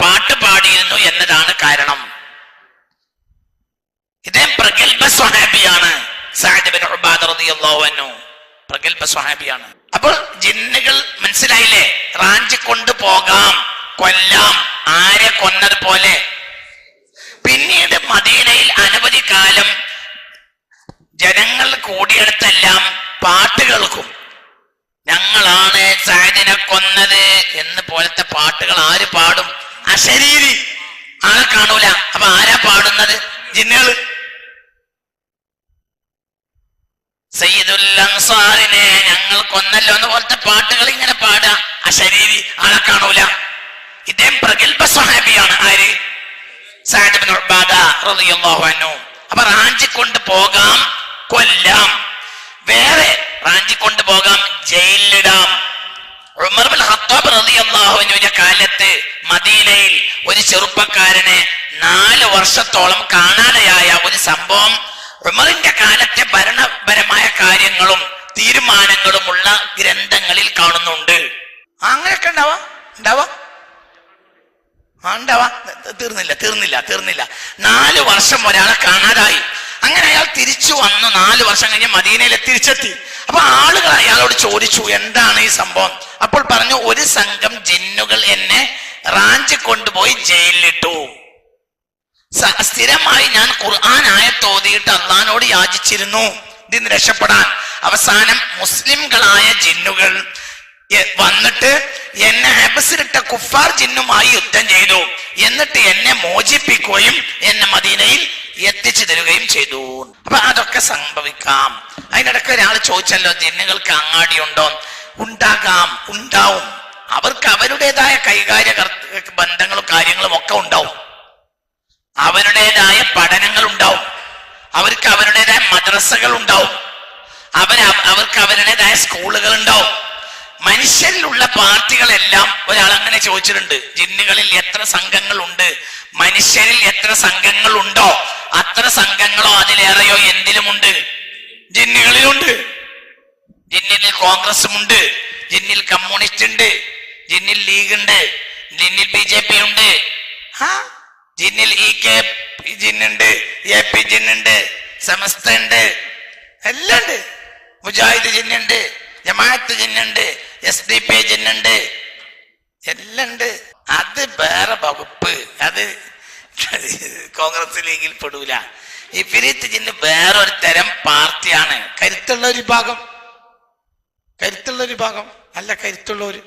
പാട്ട് പാടിയിരുന്നു എന്നതാണ് കാരണം. ഇദ്ദേഹം പ്രഗൽഭ സ്വഹാബിയാണ്. സഅദ് ഇബ്നു ഉബാദ റളിയല്ലാഹു അൻഹു പ്രഗൽഭ സ്വഹാബിയാണ്. അപ്പോൾ ജിന്നുകൾ മനസ്സിലായില്ലേ, റാഞ്ചി കൊണ്ടു പോകാം, കൊല്ലാം, ആരെ കൊന്നതുപോലെ. പിന്നീട് മദീനയിൽ അനവധി കാലം ജനങ്ങൾ കൂടിയെടുത്തെല്ലാം പാട്ട് കേൾക്കും. ഞങ്ങളാണ് സഅദിനെ കൊന്നത് എന്ന് പോലത്തെ പാട്ടുകൾ ആര് പാടും? അശരീരി, ആളെ കാണൂല. അപ്പൊ ആരാ പാടുന്നത്? ജിന്നുകൾ. സയ്യിദുൽ അൻസാറിനെ ഞങ്ങൾ കൊന്നല്ലോ എന്ന് പോലത്തെ പാട്ടുകൾ ഇങ്ങനെ പാടുക. അശരീരി, ആളെ കാണൂല. ഇദ്ദേഹം പ്രഗൽഭ സ്വഹാബിയാണ്. ആര്? സഅദ് ഇബ്നു ഉബാദ റളിയല്ലാഹു അൻഹു. അപ്പൊ റാഞ്ചിക്കൊണ്ട് പോകാം, കൊല്ലാം. വേറെ റാഞ്ചിക്കൊണ്ട് പോകാം, ജയിലിലിടാം. ഉമർ ഇബ്നു ഖത്താബ് റളിയല്ലാഹു അൻഹുവിന്റെ കാലത്ത് മദീനയിൽ ഒരു ചെറുപ്പക്കാരനെ 4 വർഷത്തോളം കാണാതെയായ ഒരു സംഭവം ഉമറിന്റെ കാലത്തെ ഭരണപരമായ കാര്യങ്ങളും തീരുമാനങ്ങളുമുള്ള ഗ്രന്ഥങ്ങളിൽ കാണുന്നുണ്ട്. അങ്ങനെയൊക്കെ തീർന്നില്ല. 4 വർഷം ഒരാളെ കാണാതായി. അങ്ങനെ അയാൾ തിരിച്ചു വന്നു. 4 വർഷം കഴിഞ്ഞ് മദീനയിൽ തിരിച്ചെത്തി. അപ്പൊ ആളുകൾ അയാളോട് ചോദിച്ചു, എന്താണ് ഈ സംഭവം? അപ്പോൾ പറഞ്ഞു, ഒരു സംഘം ജിന്നുകൾ എന്നെ റാഞ്ചി കൊണ്ടുപോയി ജയിലിലിട്ടു. സ്ഥിരമായി ഞാൻ ഖുർആൻ ആയത്തോതിയിട്ട് അള്ളാഹിനോട് യാചിച്ചിരുന്നു ഇതിന് രക്ഷപ്പെടാൻ. അവസാനം മുസ്ലിംകളായ ജിന്നുകൾ വന്നിട്ട് എന്നെ ഹബസിലിട്ട കുഫാർ ജിന്നുമായി യുദ്ധം ചെയ്തു. എന്നിട്ട് എന്നെ മോചിപ്പിക്കുകയും എന്നെ മദീനയിൽ എത്തിച്ചു തരുകയും ചെയ്തു. അപ്പൊ അതൊക്കെ സംഭവിക്കാം. അതിനിടയ്ക്ക് ഒരാൾ ചോദിച്ചല്ലോ, ജിന്നുകൾക്ക് അങ്ങാടിയുണ്ടോ? ഉണ്ടാവും. അവർക്ക് അവരുടേതായ കൈകാര്യ ബന്ധങ്ങളും കാര്യങ്ങളും ഒക്കെ ഉണ്ടാവും. അവരുടേതായ പഠനങ്ങൾ ഉണ്ടാവും. അവർക്ക് അവരുടേതായ മദ്രസകൾ ഉണ്ടാവും. അവർക്ക് അവരുടേതായ സ്കൂളുകൾ ഉണ്ടാവും. മനുഷ്യരിലുള്ള പാർട്ടികളെല്ലാം ഒരാൾ അങ്ങനെ ചോദിച്ചിട്ടുണ്ട്, ജിന്നുകളിൽ എത്ര സംഘങ്ങൾ ഉണ്ട്? മനുഷ്യരിൽ എത്ര സംഘങ്ങൾ ഉണ്ടോ അത്ര സംഘങ്ങളോ അതിലേറെയോ എന്തിലുമുണ്ട്? ജിന്നുകളിലുണ്ട്. ജിന്നിൽ കോൺഗ്രസും ഉണ്ട്, ജിന്നിൽ കമ്മ്യൂണിസ്റ്റ് ഉണ്ട്, ജിന്നിൽ ലീഗ് ഉണ്ട്, ജിന്നിൽ BJP ഉണ്ട്, ജിന്നിൽ ജിന്നുണ്ട്, AP ജിന്നുണ്ട്, സമസ്ത ഉണ്ട്, എല്ലാം ഉണ്ട്. മുജാഹിദ് ജിന്നുണ്ട്, ജമാഅത്ത് ജിന്നുണ്ട്, SDP ജിന്നുണ്ട്, എല്ലാം ഉണ്ട്. അത് വേറെ വകുപ്പ്. അത് കോൺഗ്രസ് ലീഗിൽ പെടൂല. ഈ ഇഫ്രീത്ത് ജിന്ന് വേറൊരു തരം പാർട്ടിയാണ്. കരുത്തുള്ള ഒരു വിഭാഗം, നല്ല കരുത്തുള്ള ഒരു